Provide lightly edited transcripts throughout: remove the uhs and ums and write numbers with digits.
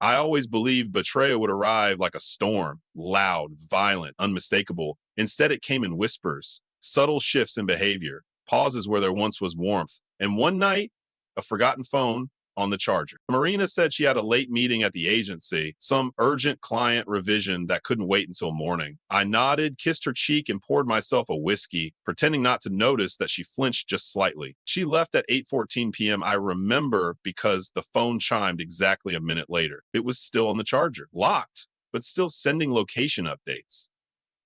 I always believed betrayal would arrive like a storm, loud, violent, unmistakable. Instead, it came in whispers, subtle shifts in behavior, pauses where there once was warmth. And one night, a forgotten phone on the charger. Marina said she had a late meeting at the agency, some urgent client revision that couldn't wait until morning. I nodded, kissed her cheek, and poured myself a whiskey, pretending not to notice that she flinched just slightly. She left at 8:14 p.m. I remember because the phone chimed exactly a minute later. It was still on the charger, locked, but still sending location updates.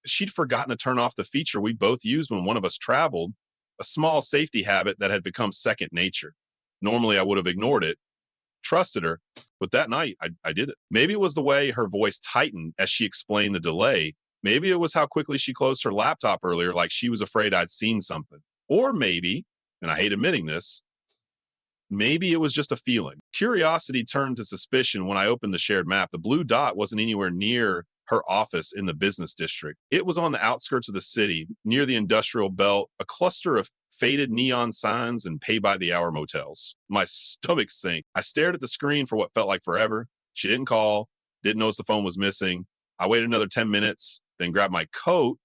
She'd forgotten to turn off the feature we both used when one of us traveled, a small safety habit that had become second nature. Normally, I would have ignored it, trusted her, but that night I did it. Maybe it was the way her voice tightened as she explained the delay. Maybe it was how quickly she closed her laptop earlier, like she was afraid I'd seen something. Or maybe, and I hate admitting this, maybe it was just a feeling. Curiosity turned to suspicion when I opened the shared map. The blue dot wasn't anywhere near her office in the business district. It was on the outskirts of the city, near the industrial belt, a cluster of faded neon signs and pay by the hour motels. My stomach sank. I stared at the screen for what felt like forever. She didn't call, didn't notice the phone was missing. I waited another 10 minutes, then grabbed my coat.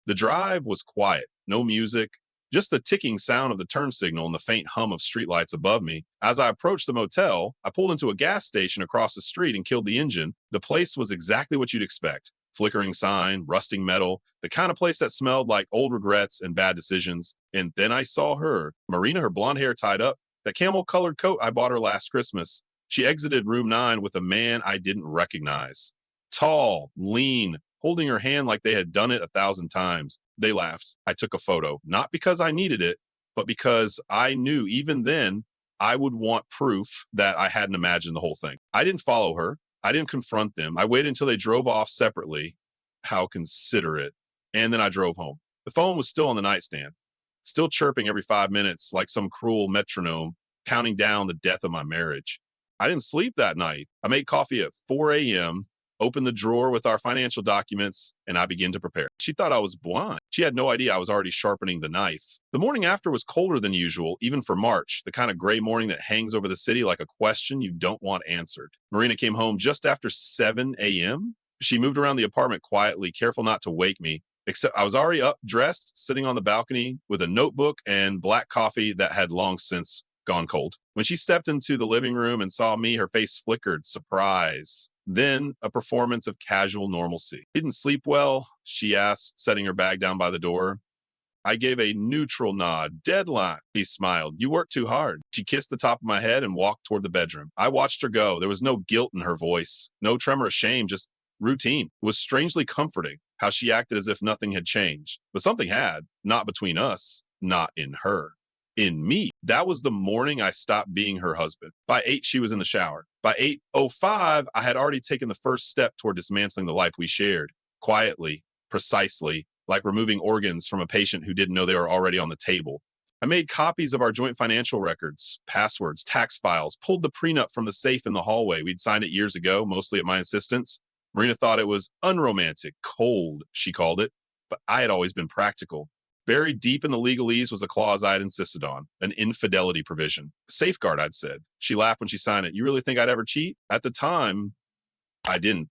The drive was quiet, no music, just the ticking sound of the turn signal and the faint hum of streetlights above me. As I approached the motel, I pulled into a gas station across the street and killed the engine. The place was exactly what you'd expect. Flickering sign, rusting metal, the kind of place that smelled like old regrets and bad decisions. And then I saw her, Marina, her blonde hair tied up, that camel-colored coat I bought her last Christmas. She exited room 9 with a man I didn't recognize. Tall, lean, holding her hand like they had done it 1,000 times. They laughed. I took a photo, not because I needed it, but because I knew even then I would want proof that I hadn't imagined the whole thing. I didn't follow her. I didn't confront them. I waited until they drove off separately. How considerate. And then I drove home. The phone was still on the nightstand, still chirping every 5 minutes like some cruel metronome, counting down the death of my marriage. I didn't sleep that night. I made coffee at 4 a.m., opened the drawer with our financial documents, and I began to prepare. She thought I was blind. She had no idea I was already sharpening the knife. The morning after was colder than usual, even for March, the kind of gray morning that hangs over the city like a question you don't want answered. Marina came home just after 7 a.m. She moved around the apartment quietly, careful not to wake me, except I was already up, dressed, sitting on the balcony with a notebook and black coffee that had long since gone cold. When she stepped into the living room and saw me, her face flickered, surprise. Then a performance of casual normalcy. Didn't sleep well? She asked, setting her bag down by the door. I gave a neutral nod. Deadline. He smiled. You worked too hard. She kissed the top of my head and walked toward the bedroom. I watched her go. There was no guilt in her voice, no tremor of shame, just routine. It was strangely comforting how she acted as if nothing had changed. But something had, not between us, not in her. In me. That was the morning I stopped being her husband. By 8, she was in the shower. By 8:05, I had already taken the first step toward dismantling the life we shared. Quietly, precisely, like removing organs from a patient who didn't know they were already on the table. I made copies of our joint financial records, passwords, tax files, pulled the prenup from the safe in the hallway. We'd signed it years ago, mostly at my insistence. Marina thought it was unromantic, cold, she called it, but I had always been practical. Buried deep in the legalese was a clause I had insisted on, an infidelity provision. Safeguard, I'd said. She laughed when she signed it. You really think I'd ever cheat? At the time, I didn't.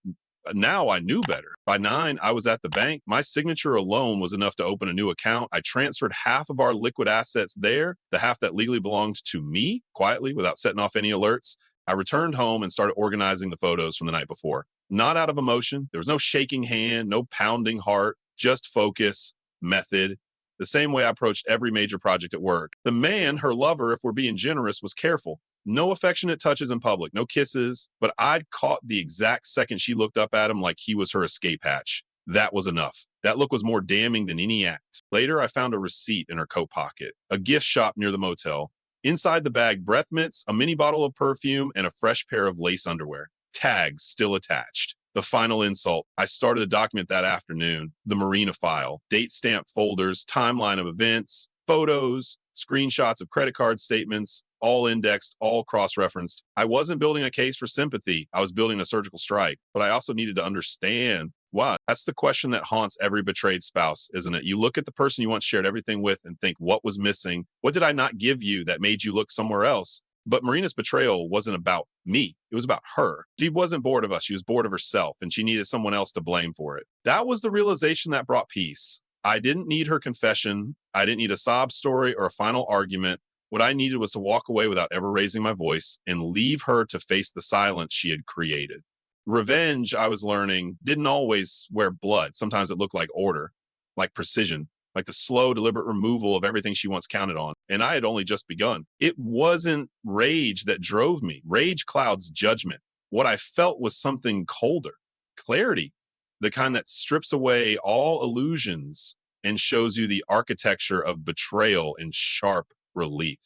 Now I knew better. By 9, I was at the bank. My signature alone was enough to open a new account. I transferred half of our liquid assets there, the half that legally belonged to me, quietly, without setting off any alerts. I returned home and started organizing the photos from the night before. Not out of emotion. There was no shaking hand, no pounding heart, just focus, method. The same way I approached every major project at work. The man, her lover, if we're being generous, was careful. No affectionate touches in public, no kisses, but I'd caught the exact second she looked up at him like he was her escape hatch. That was enough. That look was more damning than any act. Later, I found a receipt in her coat pocket, a gift shop near the motel. Inside the bag, breath mints, a mini bottle of perfume, and a fresh pair of lace underwear. Tags still attached. The final insult. I started a document that afternoon, the Marina file, date stamp folders, timeline of events, photos, screenshots of credit card statements, all indexed, all cross-referenced. I wasn't building a case for sympathy. I was building a surgical strike, but I also needed to understand why. That's the question that haunts every betrayed spouse, isn't it? You look at the person you once shared everything with and think, what was missing? What did I not give you that made you look somewhere else? But Marina's betrayal wasn't about me. It was about her. She wasn't bored of us. She was bored of herself, and she needed someone else to blame for it. That was the realization that brought peace. I didn't need her confession. I didn't need a sob story or a final argument. What I needed was to walk away without ever raising my voice and leave her to face the silence she had created. Revenge, I was learning, didn't always wear blood. Sometimes it looked like order, like precision, like the slow, deliberate removal of everything she once counted on. And I had only just begun. It wasn't rage that drove me. Rage clouds judgment. What I felt was something colder, clarity, the kind that strips away all illusions and shows you the architecture of betrayal in sharp relief.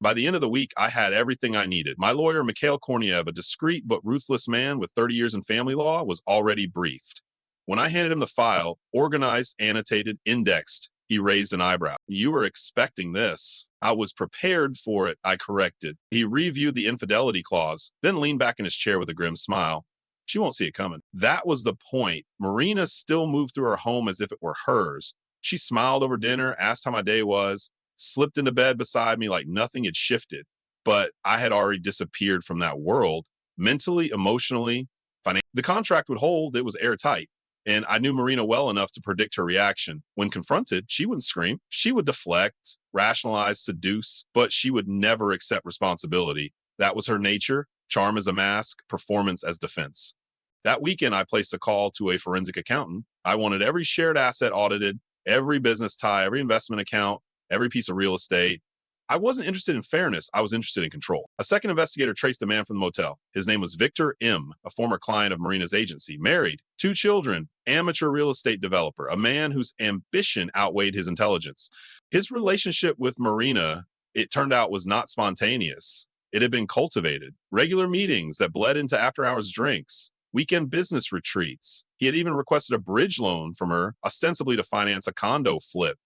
By the end of the week, I had everything I needed. My lawyer, Mikhail Korniev, a discreet but ruthless man with 30 years in family law, was already briefed. When I handed him the file, organized, annotated, indexed, he raised an eyebrow. You were expecting this. I was prepared for it, I corrected. He reviewed the infidelity clause, then leaned back in his chair with a grim smile. She won't see it coming. That was the point. Marina still moved through her home as if it were hers. She smiled over dinner, asked how my day was, slipped into bed beside me like nothing had shifted. But I had already disappeared from that world, mentally, emotionally, financially. The contract would hold, it was airtight. And I knew Marina well enough to predict her reaction. When confronted, she wouldn't scream. She would deflect, rationalize, seduce, but she would never accept responsibility. That was her nature. Charm as a mask, performance as defense. That weekend, I placed a call to a forensic accountant. I wanted every shared asset audited, every business tie, every investment account, every piece of real estate. I wasn't interested in fairness. I was interested in control. A second investigator traced the man from the motel. His name was Victor M., a former client of Marina's agency, married, 2 children, amateur real estate developer, a man whose ambition outweighed his intelligence. His relationship with Marina, it turned out, was not spontaneous. It had been cultivated. Regular meetings that bled into after-hours drinks, weekend business retreats. He had even requested a bridge loan from her, ostensibly to finance a condo flip.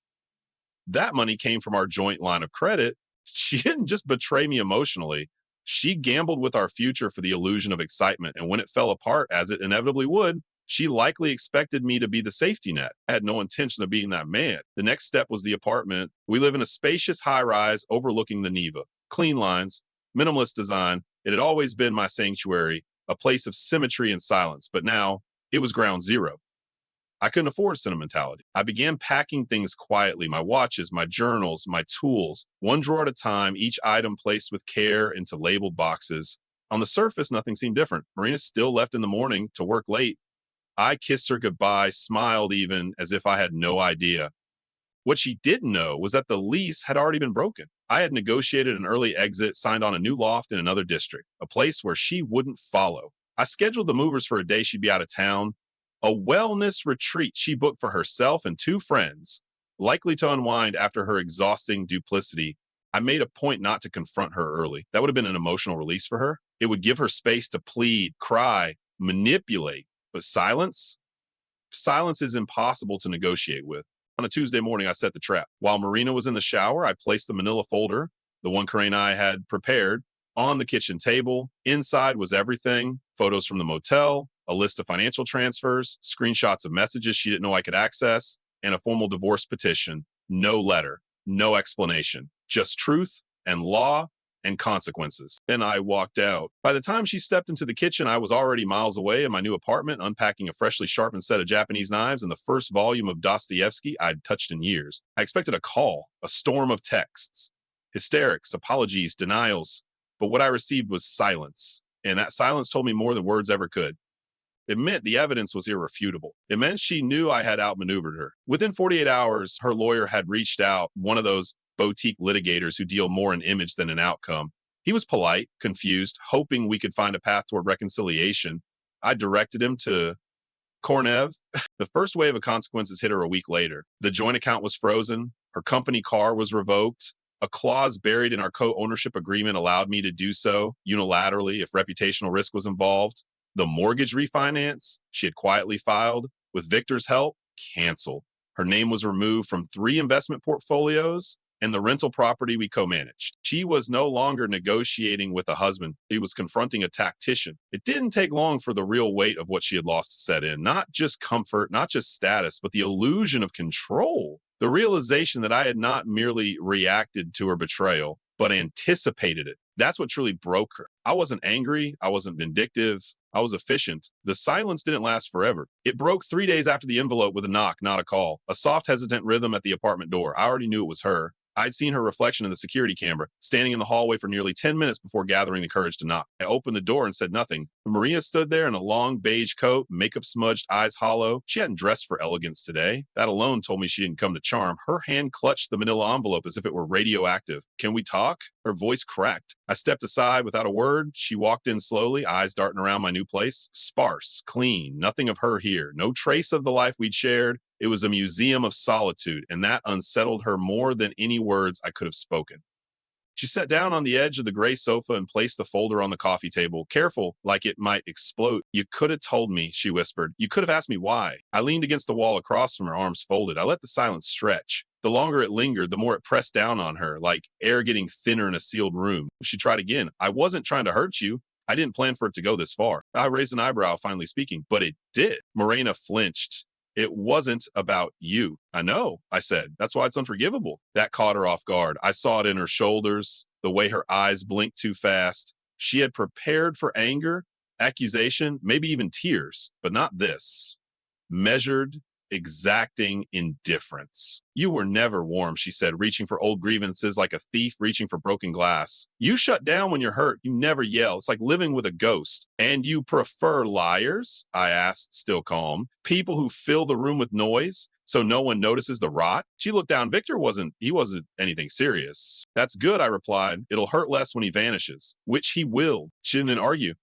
That money came from our joint line of credit. She didn't just betray me emotionally. She gambled with our future for the illusion of excitement. And when it fell apart, as it inevitably would, she likely expected me to be the safety net. I had no intention of being that man. The next step was the apartment. We live in a spacious high rise overlooking the Neva. Clean lines, minimalist design. It had always been my sanctuary, a place of symmetry and silence. But now it was ground zero. I couldn't afford sentimentality. I began packing things quietly, my watches, my journals, my tools, one drawer at a time, each item placed with care into labeled boxes. On the surface, nothing seemed different. Marina still left in the morning to work late. I kissed her goodbye, smiled even as if I had no idea. What she didn't know was that the lease had already been broken. I had negotiated an early exit, signed on a new loft in another district, a place where she wouldn't follow. I scheduled the movers for a day she'd be out of town. A wellness retreat she booked for herself and 2 friends, likely to unwind after her exhausting duplicity. I made a point not to confront her early. That would have been an emotional release for her. It would give her space to plead, cry, manipulate. But silence is impossible to negotiate with. On a Tuesday morning, I set the trap. While Marina was in the shower, I placed the manila folder, the one Corinne and I had prepared, on the kitchen table. Inside was everything: photos from the motel, a list of financial transfers, screenshots of messages she didn't know I could access, and a formal divorce petition. No letter, no explanation, just truth and law and consequences. Then I walked out. By the time she stepped into the kitchen, I was already miles away in my new apartment, unpacking a freshly sharpened set of Japanese knives and the first volume of Dostoevsky I'd touched in years. I expected a call, a storm of texts, hysterics, apologies, denials. But what I received was silence. And that silence told me more than words ever could. It meant the evidence was irrefutable. It meant she knew I had outmaneuvered her. Within 48 hours, her lawyer had reached out, one of those boutique litigators who deal more in image than in outcome. He was polite, confused, hoping we could find a path toward reconciliation. I directed him to Kornev. The first wave of consequences hit her a week later. The joint account was frozen. Her company car was revoked. A clause buried in our co-ownership agreement allowed me to do so unilaterally if reputational risk was involved. The mortgage refinance she had quietly filed, with Victor's help, canceled. Her name was removed from 3 investment portfolios and the rental property we co-managed. She was no longer negotiating with a husband. She was confronting a tactician. It didn't take long for the real weight of what she had lost to set in. Not just comfort, not just status, but the illusion of control. The realization that I had not merely reacted to her betrayal, but anticipated it. That's what truly broke her. I wasn't angry. I wasn't vindictive. I was efficient. The silence didn't last forever. It broke 3 days after the envelope with a knock, not a call. A soft, hesitant rhythm at the apartment door. I already knew it was her. I'd seen her reflection in the security camera, standing in the hallway for nearly 10 minutes before gathering the courage to knock. I opened the door and said nothing. Maria stood there in a long beige coat, makeup smudged, eyes hollow. She hadn't dressed for elegance today. That alone told me she didn't come to charm. Her hand clutched the manila envelope as if it were radioactive. Can we talk? Her voice cracked. I stepped aside without a word. She walked in slowly, eyes darting around my new place. Sparse, clean, nothing of her here. No trace of the life we'd shared. It was a museum of solitude, and that unsettled her more than any words I could have spoken. She sat down on the edge of the gray sofa and placed the folder on the coffee table, careful like it might explode. You could have told me, she whispered. You could have asked me why. I leaned against the wall across from her, arms folded. I let the silence stretch. The longer it lingered, the more it pressed down on her, like air getting thinner in a sealed room. She tried again. I wasn't trying to hurt you. I didn't plan for it to go this far. I raised an eyebrow, finally speaking, but it did. Morena flinched. It wasn't about you. I know, I said. That's why it's unforgivable. That caught her off guard. I saw it in her shoulders, the way her eyes blinked too fast. She had prepared for anger, accusation, maybe even tears, but not this. Measured, exacting indifference. You were never warm, she said, reaching for old grievances like a thief reaching for broken glass. You shut down when you're hurt. You never yell. It's like living with a ghost. And you prefer liars? I asked, still calm. People who fill the room with noise so no one notices the rot? She looked down. Victor wasn't anything serious. That's good, I replied. It'll hurt less when he vanishes, which he will. She didn't argue.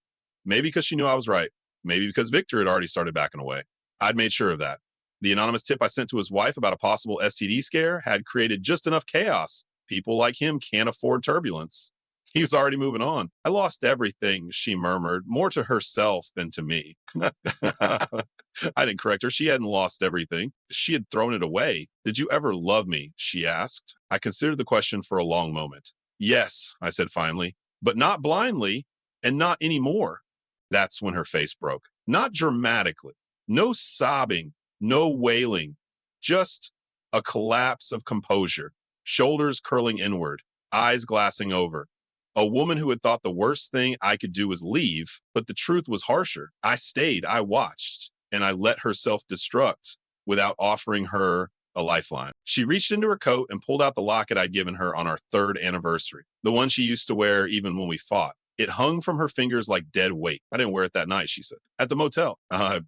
Maybe because she knew I was right. Maybe because Victor had already started backing away. I'd made sure of that. The anonymous tip I sent to his wife about a possible STD scare had created just enough chaos. People like him can't afford turbulence. He was already moving on. I lost everything, she murmured, more to herself than to me. I didn't correct her. She hadn't lost everything. She had thrown it away. Did you ever love me? She asked. I considered the question for a long moment. Yes, I said finally, but not blindly and not anymore. That's when her face broke. Not dramatically. No sobbing. No wailing, just a collapse of composure, shoulders curling inward, eyes glassing over. A woman who had thought the worst thing I could do was leave, but the truth was harsher. I stayed, I watched, and I let her self-destruct without offering her a lifeline. She reached into her coat and pulled out the locket I'd given her on our 3rd anniversary, the one she used to wear even when we fought. It hung from her fingers like dead weight. I didn't wear it that night, she said. At the motel. I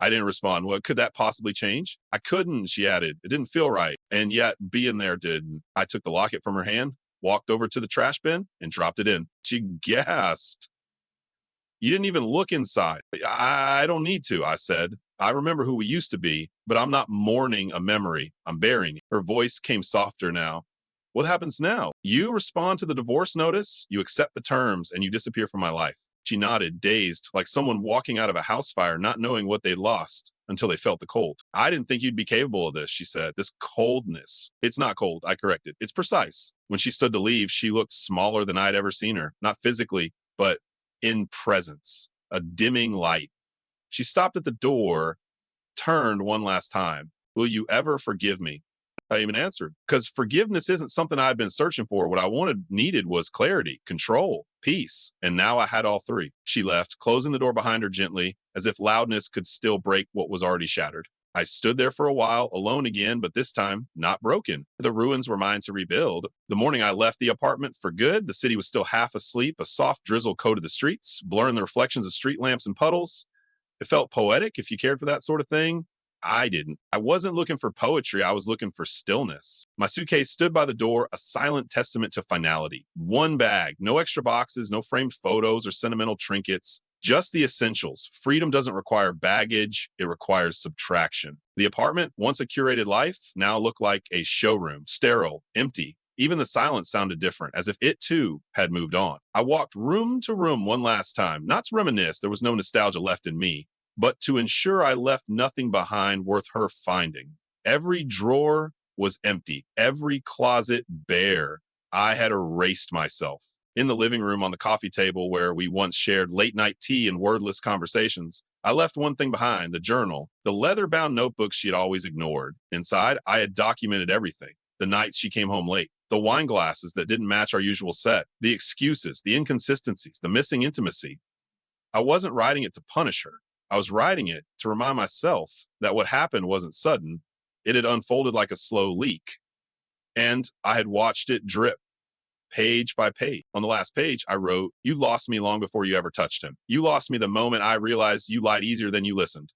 didn't respond. Well, could that possibly change? I couldn't, she added. It didn't feel right. And yet being there did. I took the locket from her hand, walked over to the trash bin, and dropped it in. She gasped. You didn't even look inside. I don't need to, I said. I remember who we used to be, but I'm not mourning a memory. I'm burying it. Her voice came softer now. What happens now? You respond to the divorce notice, you accept the terms, and you disappear from my life. She nodded, dazed, like someone walking out of a house fire, not knowing what they'd lost until they felt the cold. I didn't think you'd be capable of this, she said. This coldness. It's not cold, I corrected. It's precise. When she stood to leave, she looked smaller than I'd ever seen her. Not physically, but in presence. A dimming light. She stopped at the door, turned one last time. Will you ever forgive me? I even answered, because forgiveness isn't something I'd been searching for. What I needed was clarity, control, peace. And now I had all three. She left, closing the door behind her gently, as if loudness could still break what was already shattered. I stood there for a while, alone again, but this time not broken. The ruins were mine to rebuild. The morning I left the apartment for good, the city was still half asleep. A soft drizzle coated the streets, blurring the reflections of street lamps and puddles. It felt poetic if you cared for that sort of thing. I didn't. I wasn't looking for poetry. I was looking for stillness. My suitcase stood by the door, a silent testament to finality. One bag, no extra boxes, no framed photos or sentimental trinkets, just the essentials. Freedom doesn't require baggage. It requires subtraction. The apartment, once a curated life, now looked like a showroom, sterile, empty. Even the silence sounded different, as if it too had moved on. I walked room to room one last time, not to reminisce, there was no nostalgia left in me, but to ensure I left nothing behind worth her finding. Every drawer was empty, every closet bare. I had erased myself. In the living room on the coffee table where we once shared late night tea and wordless conversations, I left one thing behind, the journal, the leather-bound notebook she had always ignored. Inside, I had documented everything. The nights she came home late, The wine glasses that didn't match our usual set, the excuses, the inconsistencies, the missing intimacy. I wasn't writing it to punish her. I was writing it to remind myself that what happened wasn't sudden. It had unfolded like a slow leak, and I had watched it drip page by page. On the last page, I wrote, "You lost me long before you ever touched him. You lost me the moment I realized you lied easier than you listened."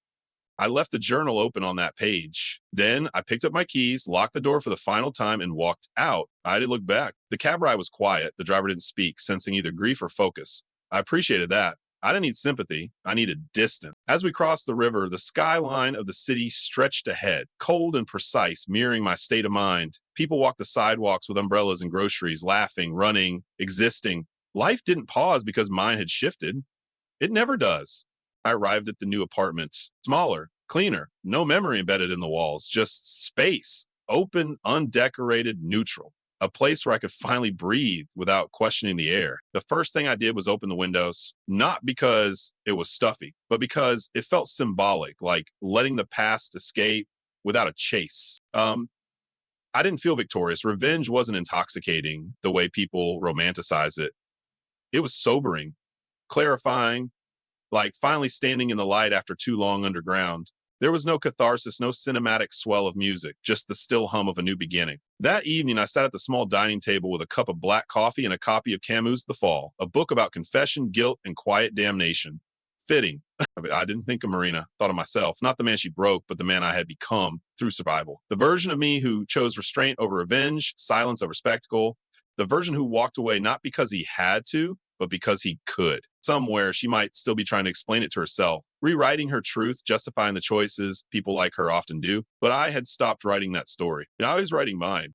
I left the journal open on that page. Then I picked up my keys, locked the door for the final time, and walked out. I didn't look back. The cab ride was quiet. The driver didn't speak, sensing either grief or focus. I appreciated that. I didn't need sympathy. I needed distance. As we crossed the river, the skyline of the city stretched ahead, cold and precise, mirroring my state of mind. People walked the sidewalks with umbrellas and groceries, laughing, running, existing. Life didn't pause because mine had shifted. It never does. I arrived at the new apartment, smaller, cleaner, no memory embedded in the walls, just space, open, undecorated, neutral. A place where I could finally breathe without questioning the air. The first thing I did was open the windows, not because it was stuffy, but because it felt symbolic, like letting the past escape without a chase. I didn't feel victorious. Revenge wasn't intoxicating the way people romanticize it. It was sobering, clarifying, like finally standing in the light after too long underground. There was no catharsis, no cinematic swell of music, just the still hum of a new beginning. That evening, I sat at the small dining table with a cup of black coffee and a copy of Camus' The Fall, a book about confession, guilt, and quiet damnation. Fitting. I didn't think of Marina, thought of myself, not the man she broke, but the man I had become through survival. The version of me who chose restraint over revenge, silence over spectacle. The version who walked away not because he had to, but because he could. Somewhere she might still be trying to explain it to herself, rewriting her truth, justifying the choices people like her often do. But I had stopped writing that story. I was writing mine.